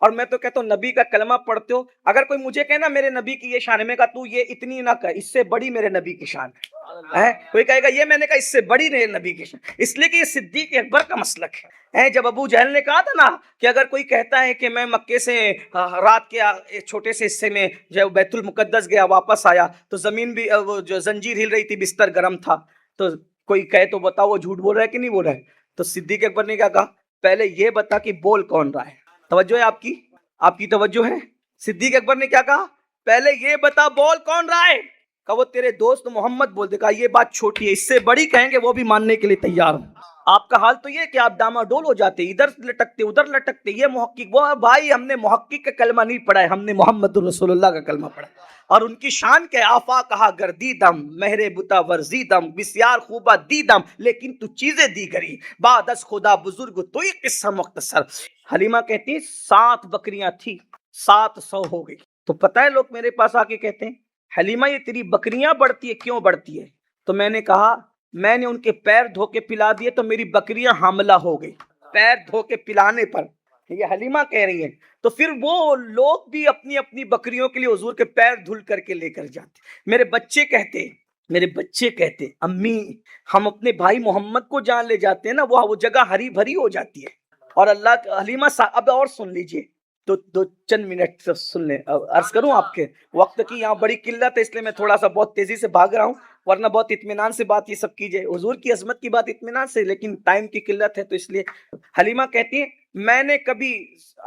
اور میں تو کہتا ہوں نبی کا کلمہ پڑھتے ہو، اگر کوئی مجھے کہنا میرے نبی کی یہ شان ہے، میں کہا تو یہ اتنی نہ کہ، اس سے بڑی میرے نبی کی شان ہے۔ کوئی کہے گا یہ، میں نے کہا اس سے بڑی میرے نبی کی شان، اس لیے کہ یہ صدیق اکبر کا مسلک ہے۔ جب ابو جہل نے کہا تھا نا کہ اگر کوئی کہتا ہے کہ میں مکے سے رات کے چھوٹے سے حصے میں جب بیت المقدس گیا واپس آیا تو زمین بھی وہ جو زنجیر ہل رہی تھی، بستر گرم تھا، تو کوئی کہے تو بتاؤ وہ جھوٹ بول رہا ہے کہ نہیں بول رہا ہے؟ تو صدیق اکبر نے کیا کہا، پہلے یہ بتا کہ بول کون رہا ہے۔ توجہ ہے آپ کی توجہ ہے؟ صدیق اکبر نے کیا کہا، پہلے یہ بتا بول کون رہا ہے؟ کہا وہ تیرے دوست محمد بول دے۔ کہا یہ بات چھوٹی ہے، اس سے بڑی کہیں گے وہ بھی ماننے کے لیے تیار ہوں۔ آپ کا حال تو یہ کہ آپ ڈاماڈول ہو جاتے، ادھر لٹکتے ادھر لٹکتے، یہ محقق وہ، بھائی ہم نے محقق کا کلمہ نہیں پڑھا ہے، ہم نے محمد رسول اللہ کا کلمہ پڑھا ہے۔ اور ان کی شان کے آفا کہا گردیدم، مہر بتا ورزیدم، بسیار خوبہ دیدم، لیکن تو چیزیں دیگری، بعد از خدا بزرگ تو ہی قصہ مختصر۔ حلیمہ کہتی 7 بکریاں تھی، 700 ہو گئی۔ تو پتہ ہے لوگ میرے پاس آ کے کہتے ہیں حلیمہ یہ تیری بکریاں بڑھتی ہے، کیوں بڑھتی ہے؟ تو میں نے کہا میں نے ان کے پیر دھو کے پلا دیے تو میری بکریاں حاملہ ہو گئی، پیر دھو کے پلانے پر۔ یہ حلیمہ کہہ رہی ہیں۔ تو پھر وہ لوگ بھی اپنی اپنی بکریوں کے لیے حضور کے پیر دھل کر کے لے کر جاتے۔ میرے بچے کہتے امی ہم اپنے بھائی محمد کو جان لے جاتے ہیں نا، وہ جگہ ہری بھری ہو جاتی ہے۔ اور اللہ حلیمہ اب اور سن لیجئے، تو دو چند منٹ سن لیں۔ عرض کروں آپ کے وقت کی یہاں بڑی قلت ہے، اس لیے میں تھوڑا سا بہت تیزی سے بھاگ رہا ہوں، ورنہ بہت اطمینان سے بات یہ سب کیجئے، حضور کی عظمت کی بات اطمینان سے، لیکن ٹائم کی قلت ہے تو اس لیے۔ حلیمہ کہتی ہیں میں نے کبھی،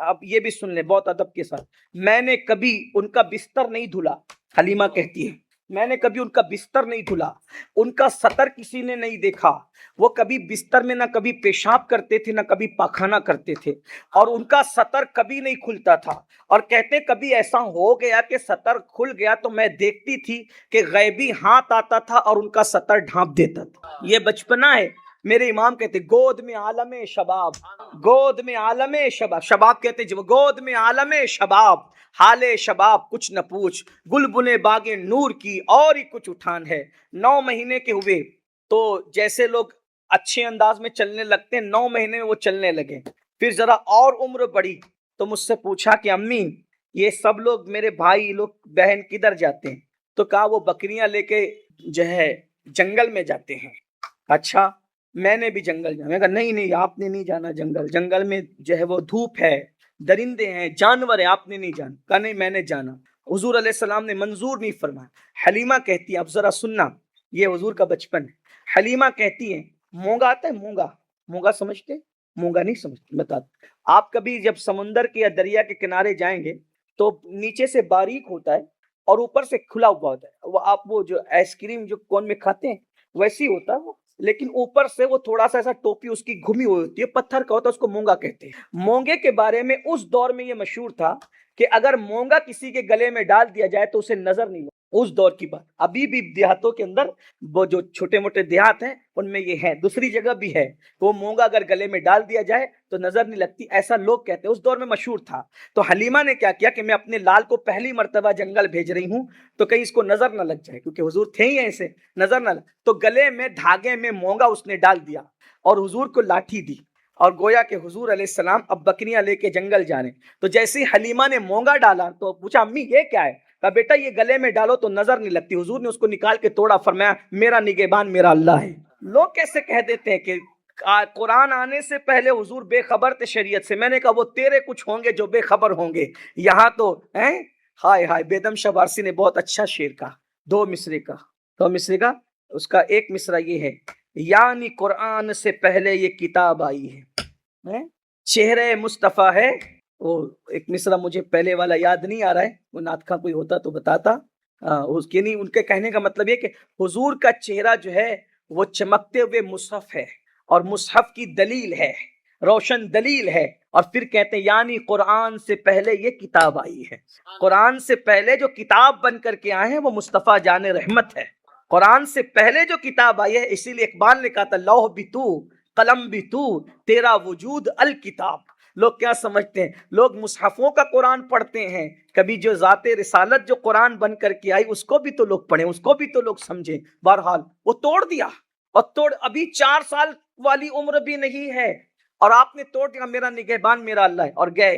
آپ یہ بھی سن لیں بہت ادب کے ساتھ، میں نے کبھی ان کا بستر نہیں دھلا۔ حلیمہ کہتی ہے میں نے کبھی ان کا بستر نہیں دھلا، ان کا سطر کسی نے نہیں دیکھا، وہ کبھی بستر میں نہ کبھی پیشاب کرتے تھے نہ کبھی پاخانہ کرتے تھے، اور ان کا سطر کبھی نہیں کھلتا تھا۔ اور کہتے کبھی ایسا ہو گیا کہ سطر کھل گیا تو میں دیکھتی تھی کہ غیبی ہاتھ آتا تھا اور ان کا سطر ڈھانپ دیتا تھا۔ یہ بچپنا ہے۔ میرے امام کہتے گود میں عالم شباب، گود میں عالم شباب، شباب کہتے جو گود میں عالم شباب، حال شباب کچھ نہ پوچھ، گل بنے باغ نور کی اور ہی کچھ اٹھان ہے۔ 9 مہینے کے ہوئے تو جیسے لوگ اچھے انداز میں چلنے لگتے ہیں، 9 مہینے میں وہ چلنے لگے۔ پھر ذرا اور عمر بڑھی تو مجھ سے پوچھا کہ امی یہ سب لوگ میرے بھائی لوگ بہن کدھر جاتے ہیں؟ تو کہا وہ بکریاں لے کے جو ہے جنگل میں جاتے ہیں۔ اچھا میں نے بھی جنگل جانا؟ میں کہا نہیں آپ نے نہیں جانا جنگل، جنگل میں جو ہے وہ دھوپ ہے، درندے ہیں، جانور ہیں، آپ نے نہیں جانا۔ کہا نہیں میں نے جانا، حضور علیہ السلام نے منظور نہیں فرمایا۔ حلیمہ کہتی ہے اب ذرا سننا، یہ حضور کا بچپن ہے۔ حلیمہ کہتی ہے مونگا آتا ہے، مونگا سمجھتے؟ مونگا نہیں سمجھتے، بتاتے آپ کبھی جب سمندر کے یا دریا کے کنارے جائیں گے تو نیچے سے باریک ہوتا ہے اور اوپر سے کھلا ہوا ہوتا ہے، وہ آپ وہ جو آئس کریم جو کون میں کھاتے ہیں ویسی ہوتا ہے وہ، لیکن اوپر سے وہ تھوڑا سا ایسا ٹوپی اس کی گھمی ہوئی ہوتی ہے، پتھر کا ہوتا ہے، اس کو مونگا کہتے ہیں۔ مونگے کے بارے میں اس دور میں یہ مشہور تھا کہ اگر مونگا کسی کے گلے میں ڈال دیا جائے تو اسے نظر نہیں لگتا۔ اس دور کی بات، ابھی بھی دیہاتوں کے اندر وہ جو چھوٹے موٹے دیہات ہیں ان میں یہ ہے، دوسری جگہ بھی ہے، تو وہ مونگا اگر گلے میں ڈال دیا جائے تو نظر نہیں لگتی، ایسا لوگ کہتے ہیں، اس دور میں مشہور تھا۔ تو حلیمہ نے کیا کیا کہ میں اپنے لال کو پہلی مرتبہ جنگل بھیج رہی ہوں تو کہیں اس کو نظر نہ لگ جائے، کیونکہ حضور تھے ہی ایسے، نظر نہ لگ، تو گلے میں دھاگے میں مونگا اس نے ڈال دیا اور حضور کو لاٹھی دی، اور گویا کہ حضور علیہ السلام اب بکریاں لے کے جنگل جانے۔ تو جیسے ہی حلیمہ نے مونگا ڈالا تو پوچھا امی یہ کیا ہے؟ کہا بیٹا یہ گلے میں ڈالو تو نظر نہیں لگتی۔ حضور نے اس کو نکال کے توڑا، فرمایا میرا نگہبان میرا اللہ ہے۔ لوگ کیسے کہہ دیتے ہیں کہ قرآن آنے سے پہلے حضور بے خبر تھے شریعت سے؟ میں نے کہا وہ تیرے کچھ ہوں گے جو بے خبر ہوں گے، یہاں تو ہائے بیدم شاہ وارسی نے بہت اچھا شعر کہا، 2 مصرے کا، اس کا ایک مصرع یہ ہے، یعنی قرآن سے پہلے یہ کتاب آئی ہے، چہرے مصطفیٰ ہے۔ وہ ایک مصرع مجھے پہلے والا یاد نہیں آ رہا ہے، وہ نعت خواں کوئی ہوتا تو بتاتا۔ اس کے نہیں، ان کے کہنے کا مطلب یہ کہ حضور کا چہرہ جو ہے وہ چمکتے ہوئے مصحف ہے، اور مصحف کی دلیل ہے، روشن دلیل ہے، اور پھر کہتے ہیں یعنی قرآن سے پہلے یہ کتاب آئی ہے۔ قرآن سے پہلے جو کتاب بن کر کے آئے ہیں وہ مصطفیٰ جان رحمت ہے۔ قرآن سے پہلے جو کتاب آئی ہے، اسی لیے اقبال نے کہا تھا لوح بھی تو قلم بھی تو تیرا وجود الکتاب۔ لوگ کیا سمجھتے ہیں؟ لوگ مصحفوں کا قرآن پڑھتے ہیں، کبھی جو ذات رسالت جو قرآن بن کر کے آئی اس کو بھی تو لوگ پڑھیں، اس کو بھی تو لوگ سمجھیں۔ بہرحال وہ توڑ دیا، اور ابھی 4 سال والی عمر بھی نہیں ہے اور آپ نے توڑ دیا، میرا نگہبان میرا اللہ ہے، اور گئے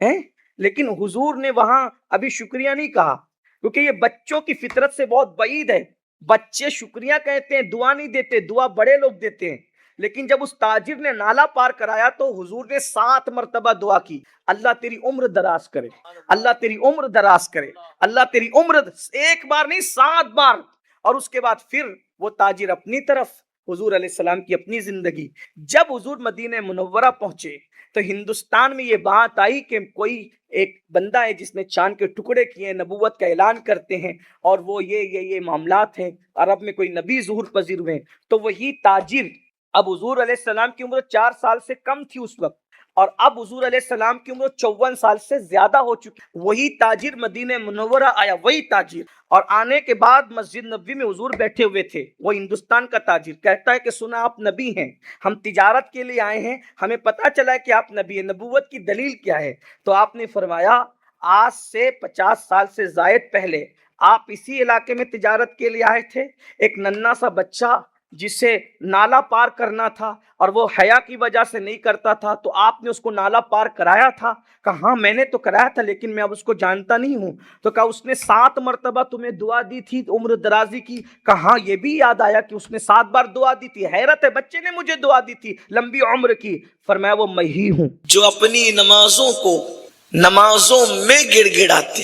ہیں، لیکن حضور نے وہاں ابھی شکریہ نہیں کہا، کیونکہ یہ بچوں کی فطرت سے بہت بعید ہے. بچے شکریہ کہتے ہیں، دعا نہیں دیتے، دعا بڑے لوگ دیتے ہیں. لیکن جب اس تاجر نے نالا پار کرایا تو حضور نے 7 مرتبہ دعا کی، اللہ تیری عمر دراز کرے، اللہ تیری عمر دراز کرے، اللہ تیری عمر. ایک بار نہیں، 7 بار. اور اس کے بعد پھر وہ تاجر اپنی طرف، حضور علیہ السلام کی اپنی زندگی. جب حضور مدینہ منورہ پہنچے تو ہندوستان میں یہ بات آئی کہ کوئی ایک بندہ ہے جس نے چاند کے ٹکڑے کیے، نبوت کا اعلان کرتے ہیں، اور وہ یہ معاملات ہیں، عرب میں کوئی نبی ظہور پذیر ہوئے. تو وہی تاجر، اب حضور علیہ السلام کی عمر 4 سال سے کم تھی اس وقت، اور اب حضور علیہ السلام کی عمر 54 سال سے زیادہ ہو چکی. وہی تاجر مدینہ منورہ آیا، وہی تاجر، اور آنے کے بعد مسجد نبوی میں حضور بیٹھے ہوئے تھے. وہ ہندوستان کا تاجر کہتا ہے کہ سنا آپ نبی ہیں، ہم تجارت کے لیے آئے ہیں، ہمیں پتہ چلا ہے کہ آپ نبی ہیں، نبوت کی دلیل کیا ہے؟ تو آپ نے فرمایا آج سے 50 سال سے زائد پہلے آپ اسی علاقے میں تجارت کے لیے آئے تھے. ایک ننھا سا بچہ جسے نالا پار کرنا تھا اور وہ حیا کی وجہ سے نہیں کرتا تھا، تو آپ نے اس کو نالا پار کرایا تھا. کہا ہاں میں نے تو کرایا تھا، لیکن میں اب اس کو جانتا نہیں ہوں. تو کہا اس نے 7 مرتبہ تمہیں دعا دی تھی عمر درازی کی؟ کہا ہاں یہ بھی یاد آیا کہ اس نے 7 بار دعا دی تھی. حیرت ہے، بچے نے مجھے دعا دی تھی لمبی عمر کی. فرمایا وہ میں ہی ہوں جو اپنی نمازوں کو نمازوں میں گڑ گڑاتے.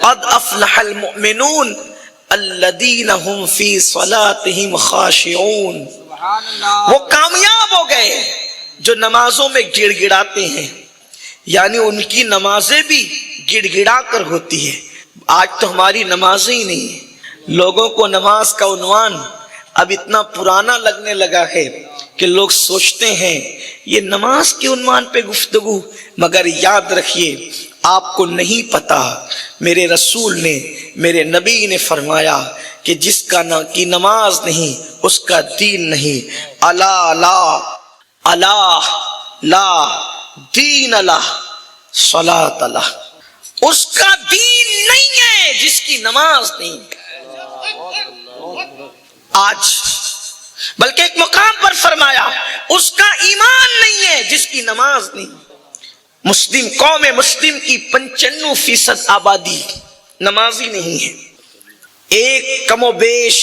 قد افلح المؤمنون الذین هم فی صلاتهم خاشعون. وہ کامیاب ہو گئے جو نمازوں میں گڑ گڑاتے ہیں، یعنی ان کی نمازیں بھی گڑ گڑا کر ہوتی ہے. آج تو ہماری نمازیں ہی نہیں ہیں. لوگوں کو نماز کا عنوان اب اتنا پرانا لگنے لگا ہے کہ لوگ سوچتے ہیں یہ نماز کے عنوان پہ گفتگو. مگر یاد رکھیے آپ کو نہیں پتا، میرے رسول نے، میرے نبی نے فرمایا کہ جس کا کی نماز نہیں اس کا دین نہیں. الا لا الا لا دین اللہ صلاۃ اللہ. اس کا دین نہیں ہے جس کی نماز نہیں. آج بلکہ ایک مقام پر فرمایا اس کا ایمان نہیں ہے جس کی نماز نہیں. مسلم قوم مسلم کی 95% آبادی نمازی نہیں ہے. ایک کم و بیش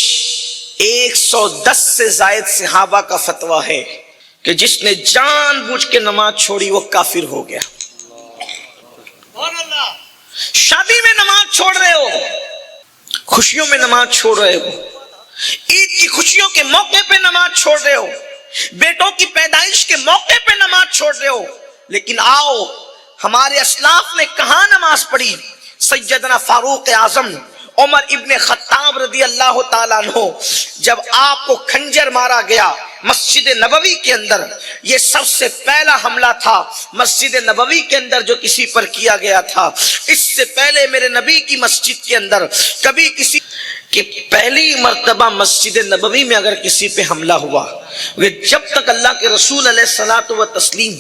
110 سے زائد صحابہ کا فتویٰ ہے کہ جس نے جان بوجھ کے نماز چھوڑی وہ کافر ہو گیا. شادی میں نماز چھوڑ رہے ہو، خوشیوں میں نماز چھوڑ رہے ہو، عید کی خوشیوں کے موقع پہ نماز چھوڑ رہے ہو، بیٹوں کی پیدائش کے موقع پہ نماز چھوڑ رہے ہو. لیکن آؤ ہمارے اسلاف نے کہاں نماز پڑھی؟ سیدنا فاروق اعظم عمر ابن خطاب رضی اللہ تعالیٰ عنہ، جب آپ کو خنجر مارا گیا مسجد نبوی کے اندر، یہ سب سے پہلا حملہ تھا مسجد نبوی کے اندر جو کسی پر کیا گیا تھا. اس سے پہلے میرے نبی کی مسجد کے اندر کبھی کسی کہ پہلی مرتبہ مسجد نبوی میں اگر کسی پہ حملہ ہوا، وہ جب تک اللہ کے رسول علیہ الصلوۃ والتسلیم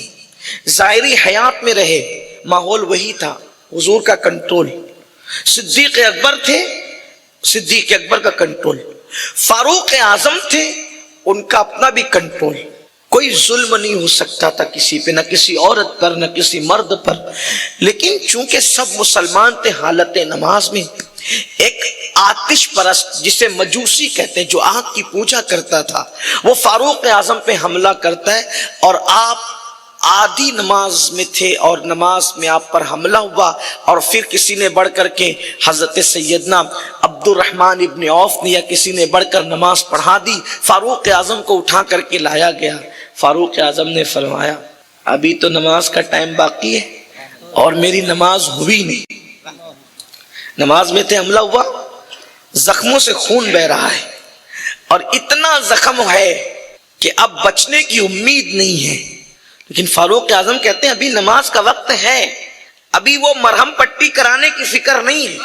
ظاہری حیات میں رہے ماحول وہی تھا، حضور کا کنٹرول. صدیق اکبر تھے، صدیق اکبر کا کنٹرول. فاروق اعظم تھے، ان کا اپنا بھی کنٹرول. کوئی ظلم نہیں ہو سکتا تھا کسی پہ، نہ کسی عورت پر، نہ کسی مرد پر. لیکن چونکہ سب مسلمان تھے حالت نماز میں، ایک آتش پرست جسے مجوسی کہتے ہیں جو آگ کی پوجا کرتا تھا، وہ فاروق اعظم پہ حملہ کرتا ہے اور آپ آدھی نماز میں تھے اور نماز میں آپ پر حملہ ہوا. اور پھر کسی نے بڑھ کر کے حضرت سیدنا عبد الرحمن ابن عوف نے یا کسی نے بڑھ کر نماز پڑھا دی. فاروق اعظم کو اٹھا کر کے لایا گیا. فاروق اعظم نے فرمایا ابھی تو نماز کا ٹائم باقی ہے اور میری نماز ہوئی نہیں. نماز میں تھے، حملہ ہوا، زخموں سے خون بہ رہا ہے اور اتنا زخم ہے کہ اب بچنے کی امید نہیں ہے. لیکن فاروق اعظم کہتے ہیں ابھی نماز کا وقت ہے، ابھی وہ مرہم پٹی کرانے کی فکر نہیں،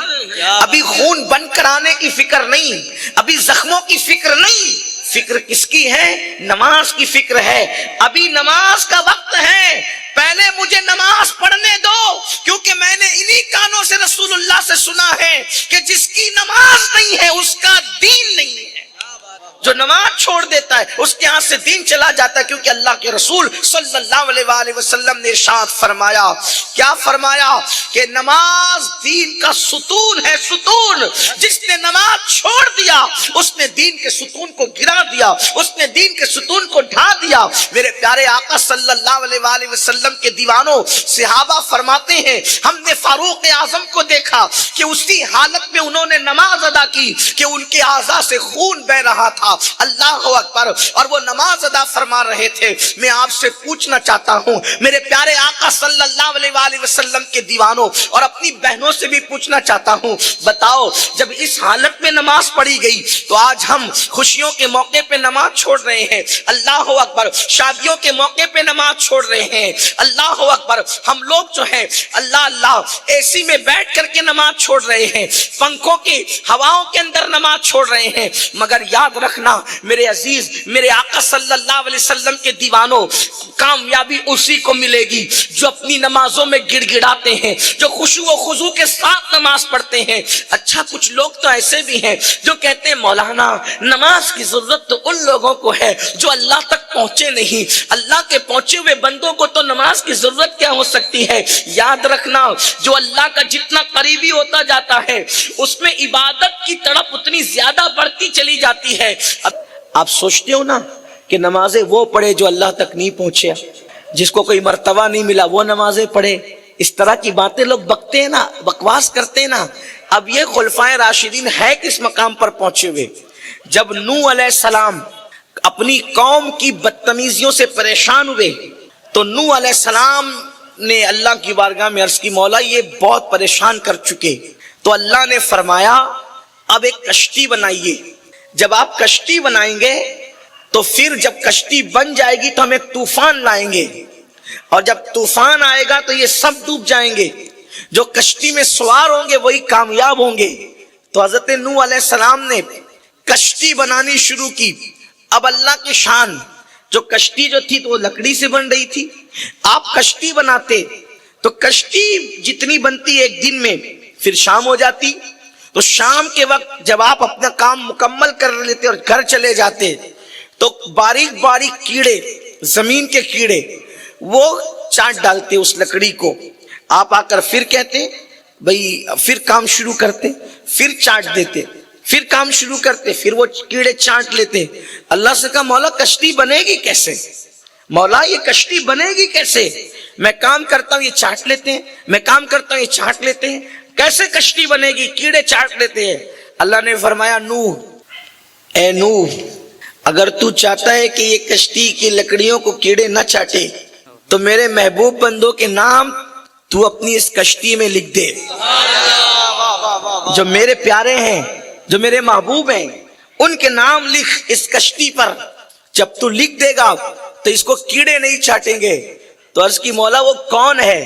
ابھی خون بند کرانے کی فکر نہیں، ابھی زخموں کی فکر نہیں. فکر کس کی ہے؟ نماز کی فکر ہے. ابھی نماز کا وقت ہے، پہلے مجھے نماز پڑھنے دو، کیونکہ میں نے انہی کانوں سے رسول اللہ سے سنا ہے کہ جس کی نماز نہیں ہے اس کا دین نہیں ہے. جو نماز چھوڑ دیتا ہے اس کے ہاں سے دین چلا جاتا ہے، کیونکہ اللہ کے رسول صلی اللہ علیہ وآلہ وسلم نے ارشاد فرمایا، کیا فرمایا؟ کہ نماز دین کا ستون ہے، ستون۔ جس نے نماز چھوڑ دیا اس نے دین کے ستون کو گرا دیا، اس نے دین کے ستون کو ڈھا دیا۔ میرے پیارے آقا صلی اللہ علیہ وآلہ وسلم کے دیوانوں، صحابہ فرماتے ہیں ہم نے فاروق اعظم کو دیکھا کہ اسی حالت میں انہوں نے نماز ادا کی کہ ان کے اعضاء سے خون بہ رہا تھا، اللہ اکبر، اور وہ نماز ادا فرما رہے تھے۔ میں آپ سے پوچھنا چاہتا ہوں میرے پیارے آقا صلی اللہ علیہ وآلہ وسلم کے دیوانوں، اور اپنی بہنوں سے بھی پوچھنا چاہتا ہوں، بتاؤ جب اس حالت میں نماز پڑھی گئی تو آج ہم خوشیوں کے موقع پہ نماز چھوڑ رہے ہیں، اللہ اکبر، شادیوں کے موقع پہ نماز چھوڑ رہے ہیں، اللہ اکبر، ہم لوگ جو ہیں اللہ اے سی میں بیٹھ کر کے نماز چھوڑ رہے ہیں، پنکھوں کی ہواؤں کے اندر نماز چھوڑ رہے ہیں۔ مگر یاد رکھنا میرے عزیز، میرے آقا صلی اللہ علیہ وسلم کے دیوانوں، کامیابی اسی کو ملے گی جو اپنی نمازوں میں گڑ گڑاتے ہیں، جو خشوع و خضوع کے ساتھ نماز پڑھتے ہیں۔ اچھا کچھ لوگ تو ایسے بھی ہیں جو کہتے ہیں مولانا نماز کی ضرورت تو ان لوگوں کو ہے جو اللہ تک پہنچے نہیں، اللہ کے پہنچے ہوئے بندوں کو تو نماز کی ضرورت کیا ہو سکتی ہے؟ یاد رکھنا جو اللہ کا جتنا قریبی ہوتا جاتا ہے اس میں عبادت کی تڑپ اتنی زیادہ بڑھتی چلی جاتی ہے۔ آپ سوچتے ہو نا کہ نمازیں وہ پڑھے جو اللہ تک نہیں پہنچے، جس کو کوئی مرتبہ نہیں ملا وہ نمازیں پڑھے، اس طرح کی باتیں لوگ بکتے ہیں نا، بکواس کرتے ہیں نا۔ اب یہ خلفائے راشدین ہے کس مقام پر پہنچے ہوئے؟ جب نوح علیہ السلام اپنی قوم کی بدتمیزیوں سے پریشان ہوئے تو نوح علیہ السلام نے اللہ کی بارگاہ میں عرض کی، مولا یہ بہت پریشان کر چکے۔ تو اللہ نے فرمایا اب ایک کشتی بنائیے، جب آپ کشتی بنائیں گے تو پھر جب کشتی بن جائے گی تو ہم ایک طوفان لائیں گے، اور جب طوفان آئے گا تو یہ سب ڈوب جائیں گے، جو کشتی میں سوار ہوں گے وہی کامیاب ہوں گے۔ تو حضرت نوح علیہ السلام نے کشتی بنانی شروع کی۔ اب اللہ کی شان، جو کشتی جو تھی تو وہ لکڑی سے بن رہی تھی، آپ کشتی بناتے تو کشتی جتنی بنتی ایک دن میں پھر شام ہو جاتی، تو شام کے وقت جب آپ اپنا کام مکمل کر لیتے اور گھر چلے جاتے تو باریک باریک کیڑے، زمین کے کیڑے، وہ چاٹ ڈالتے اس لکڑی کو۔ آپ آ کر پھر کہتے بھئی، پھر کام شروع کرتے، پھر چاٹ دیتے، پھر کام شروع کرتے، پھر وہ کیڑے چاٹ لیتے۔ اللہ سے کہا مولا کشتی بنے گی کیسے؟ مولا یہ کشتی بنے گی کیسے؟ میں کام کرتا ہوں یہ چاٹ لیتے ہیں، میں کام کرتا ہوں یہ چاٹ لیتے ہیں، کیسے کشتی بنے گی؟ کیڑے چاٹ لیتے ہیں۔ اللہ نے فرمایا نوح، اے نوح، اگر تو چاہتا ہے کہ یہ کشتی کی لکڑیوں کو کیڑے نہ چاٹے تو میرے محبوب بندوں کے نام تو اپنی اس کشتی میں لکھ دے۔ جو میرے پیارے ہیں، جو میرے محبوب ہیں، ان کے نام لکھ اس کشتی پر۔ جب تو لکھ دے گا تو اس کو کیڑے نہیں چاٹیں گے۔ تو عرض کی مولا وہ کون ہے؟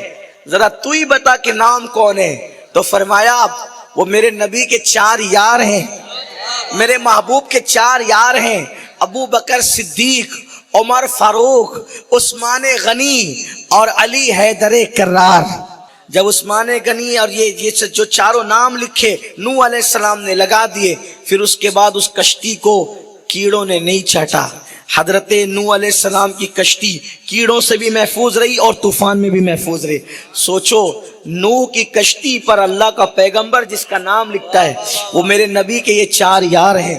ذرا تو ہی بتا کہ نام کون ہے۔ تو فرمایا وہ میرے نبی کے 4 یار ہیں، میرے محبوب کے 4 یار ہیں، ابو بکر صدیق، عمر فاروق، عثمان غنی اور علی حیدر کرار۔ جب عثمان غنی اور یہ جو چاروں نام لکھے نوح علیہ السلام نے لگا دیے، پھر اس کے بعد اس کشتی کو کیڑوں نے نہیں چاٹا۔ حضرت نوح علیہ السلام کی کشتی کیڑوں سے بھی محفوظ رہی اور طوفان میں بھی محفوظ رہی۔ سوچو نوح کی کشتی پر اللہ کا پیغمبر جس کا نام لکھتا ہے وہ میرے نبی کے یہ 4 یار ہیں۔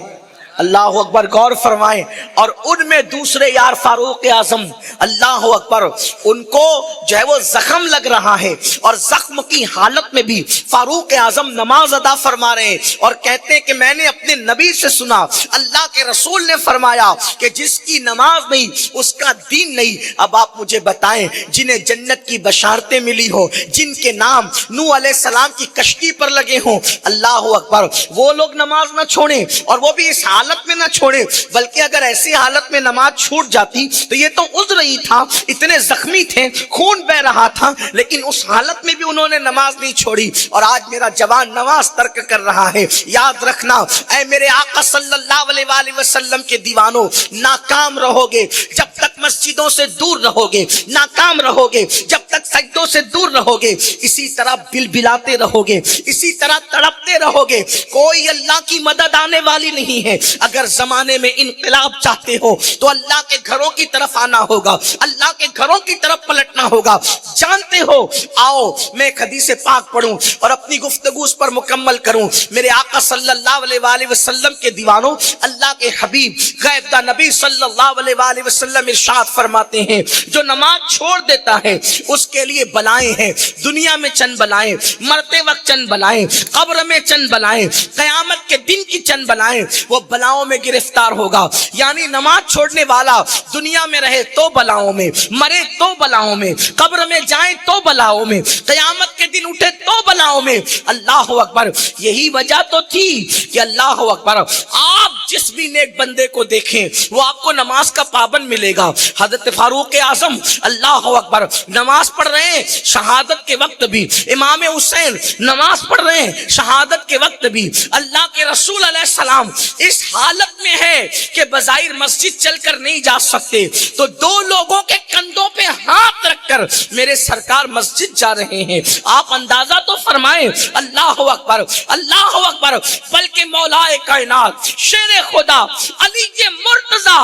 اللہ اکبر، غور فرمائیں۔ اور ان میں دوسرے یار فاروق اعظم، اللہ اکبر، ان کو جو ہے وہ زخم لگ رہا ہے اور زخم کی حالت میں بھی فاروق اعظم نماز ادا فرما رہے ہیں اور کہتے ہیں کہ میں نے اپنے نبی سے سنا، اللہ کے رسول نے فرمایا کہ جس کی نماز نہیں اس کا دین نہیں۔ اب آپ مجھے بتائیں جنہیں جنت کی بشارتیں ملی ہو، جن کے نام نوح علیہ السلام کی کشتی پر لگے ہوں، اللہ اکبر، وہ لوگ نماز نہ چھوڑیں، اور وہ بھی اس حالت میں نہ چھوڑے، بلکہ اگر ایسی حالت میں نماز چھوٹ جاتی تو یہ تو عذر ہی تھا، اتنے زخمی تھے، خون بہ رہا تھا، لیکن اس حالت میں بھی انہوں نے نماز نہیں چھوڑی۔ اور آج میرا جوان نماز ترک کر رہا ہے۔ یاد رکھنا اے میرے آقا صلی اللہ علیہ وآلہ وسلم کے دیوانوں، ناکام رہو گے جب تک مسجدوں سے دور رہوگے، ناکام رہوگے، جب تک سجدوں سے دور رہوگے، اسی طرح بلبلاتے رہوگے، اسی طرح تڑپتے رہوگے، کوئی اللہ کی مدد آنے والی نہیں ہے۔ اگر زمانے میں انقلاب چاہتے ہو تو اللہ کے گھروں کی طرف آنا ہوگا، اللہ کے گھروں کی طرف پلٹنا ہوگا۔ جانتے ہو، آؤ میں ایک حدیث پاک پڑھوں اور اپنی گفتگو اس پر مکمل کروں۔ میرے آقا صلی اللہ علیہ وآلہ وسلم کے دیوانوں، اللہ کے حبیب غیب دا نبی صلی اللہ علیہ وآلہ وسلم ارشاد فرماتے ہیں، جو نماز چھوڑ دیتا ہے اس کے لیے بلائیں ہیں، دنیا میں چند بلائیں، مرتے وقت چند بلائیں، قبر میں چند بلائیں، قیامت کے دن کی چند بلائیں، وہ بلاؤں میں گرفتار ہوگا۔ یعنی نماز چھوڑنے والا دنیا میں رہے تو بلاؤں میں، مرے تو بلاؤں میں، قبر میں جائیں تو بلاؤں میں، قیامت کے دن اٹھے تو بلاؤں میں۔ اللہ اکبر، یہی وجہ تو تھی کہ اللہ اکبر، آپ جس بھی نیک بندے کو دیکھیں وہ آپ کو نماز کا پابند ملے گا۔ حضرت فاروق اعظم اللہ اکبر نماز پڑھ رہے ہیں شہادت کے وقت بھی، امام حسین نماز پڑھ رہے ہیں شہادت کے وقت بھی، اللہ کے رسول علیہ السلام اس حالت میں ہے کہ بظاہر مسجد چل کر نہیں جا سکتے، تو دو لوگوں کے کندھوں پہ ہاتھ رکھ کر میرے سرکار مسجد جا رہے ہیں۔ آپ اندازہ تو فرمائیں، اللہ اکبر اللہ اکبر۔ بلکہ مولا کائنات شیر خدا علی مرتضی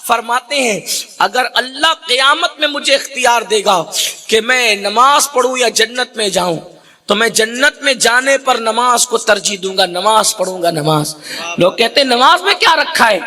فرماتے ہیں، اگر اللہ قیامت میں مجھے اختیار دے گا کہ میں نماز پڑھوں یا جنت میں جاؤں، تو میں جنت میں جانے پر نماز کو ترجیح دوں گا، نماز پڑھوں گا۔ نماز، لوگ کہتے ہیں نماز میں کیا رکھا ہے؟